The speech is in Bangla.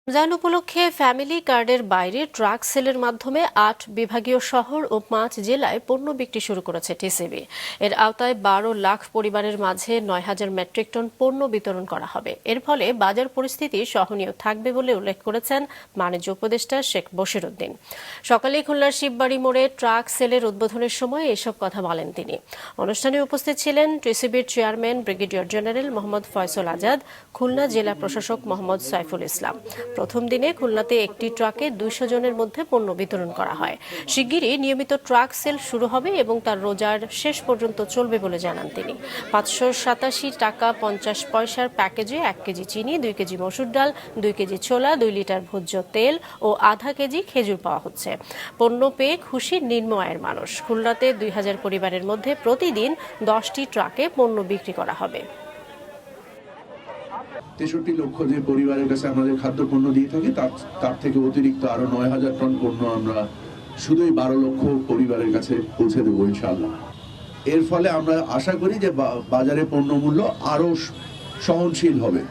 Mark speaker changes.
Speaker 1: রমজান উপলক্ষে ফ্যামিলি কার্ডের বাইরে ট্রাক সেলের মাধ্যমে ৮ বিভাগীয় শহর ও ৫ জেলায় পণ্য বিক্রি শুরু করেছে টিসিবি। এর আওতায় ১২ লাখ পরিবারের মাঝে ৯,০০০ মেট্রিক টন পণ্য বিতরণ করা হবে। এর ফলে বাজার পরিস্থিতি সহনীয় থাকবে বলে উল্লেখ করেছেন বাণিজ্য উপদেষ্টা শেখ বশির উদ্দিন। সকালে খুলনার শিববাড়ি মোড়ে ট্রাক সেলের উদ্বোধনের সময় এসব কথা বলেন তিনি। অনুষ্ঠানে উপস্থিত ছিলেন টিসিবির chairman brigadier general Mohammad Faisal Azad, Khulna জেলা প্রশাসক মোহাম্মদ সাইফুল ইসলাম। প্রথম দিনে খুলনাতে একটি ট্রাকে ২০০ জনের মধ্যে পণ্য বিতরণ করা হয়। শিগগিরই নিয়মিত ট্রাক সেল শুরু হবে এবং তার রোজার শেষ পর্যন্ত চলবে বলে জানান তিনি। ৫৮৭ টাকা ৫০ পয়সার প্যাকেজে ১ কেজি চিনি, ২ কেজি মসুর ডাল, ২ কেজি ছোলা, ২ লিটার ভোজ্য তেল ও আধা কেজি খেজুর পাওয়া হচ্ছে। পণ্য পেয়ে খুশি নিম্ন আয়ের মানুষ। খুলনাতে ২,০০০ পরিবারের মধ্যে প্রতিদিন ১০টি ট্রাকে পণ্য বিক্রি করা হবে।
Speaker 2: ৬৩ লক্ষ যে পরিবারের কাছে আমাদের খাদ্যপণ্য দিয়ে থাকি তার থেকে অতিরিক্ত আরো ৯,০০০ টন পণ্য আমরা শুধুই ১২ লক্ষ পরিবারের কাছে পৌঁছে দেবো ইনশাআল্লাহ। এর ফলে আমরা আশা করি যে বাজারে পণ্য মূল্য আরো সহনশীল হবে।